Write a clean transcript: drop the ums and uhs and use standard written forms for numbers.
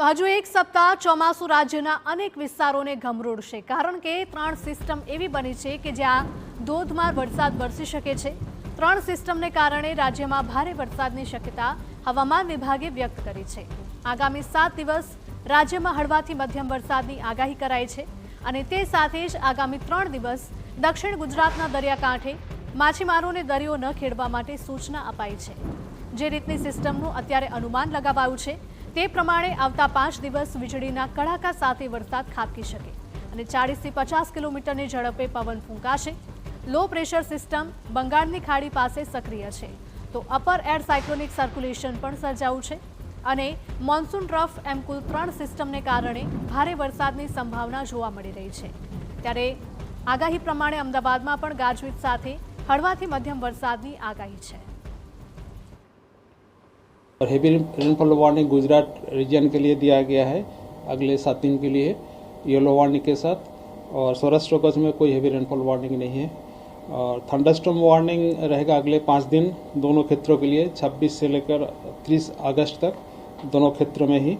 તો હજુ એક સપ્તાહ ચોમાસુ રાજ્યના અનેક વિસ્તારોને ગમરોડશે, કારણ કે 3 સિસ્ટમ એવી બની છે કે જ્યાં ધોધમાર વરસાદ વરસી શકે છે। 3 સિસ્ટમને કારણે રાજ્યમાં ભારે વરસાદની શક્યતા હવામાન વિભાગે વ્યક્ત કરી છે। આગામી 7 દિવસ રાજ્યમાં હળવાથી મધ્યમ વરસાદની આગાહી કરાઈ છે અને તે સાથે જ આગામી 3 દિવસ દક્ષિણ ગુજરાતના દરિયાકાંઠે માછીમારોને દરિયો ન ખેડવા માટે સૂચના અપાઈ છે। જે રીતની સિસ્ટમનું અત્યારે અનુમાન લગાવાયું છે તે પ્રમાણે આવતા 5 દિવસ વીજળીના કડાકા સાથે વરસાદ ખાબકી શકે અને 40 થી 50 કિલોમીટરની ઝડપે પવન ફૂંકાશે। લો પ્રેશર સિસ્ટમ બંગાળની ખાડી પાસે સક્રિય છે, તો અપર એર સાયક્લોનિક સર્ક્યુલેશન પણ સર્જાયું છે અને મોન્સૂન ટ્રફ એમ કુલ 3 સિસ્ટમને કારણે ભારે વરસાદની સંભાવના જોવા મળી રહી છે। ત્યારે આગાહી પ્રમાણે અમદાવાદમાં પણ ગાજવીજ સાથે હળવાથી મધ્યમ વરસાદની આગાહી છે। और heavy rainfall warning Gujarat region के लिए दिया गया है अगले 7 दिन के लिए येलो वार्निंग के साथ, और सौराष्ट्र कच्छ में कोई हेवी रेनफॉल वार्निंग नहीं है। और थंडरस्टॉर्म वार्निंग रहेगा अगले 5 दिन दोनों क्षेत्रों के लिए, 26 से लेकर 30 अगस्त तक दोनों क्षेत्रों में ही।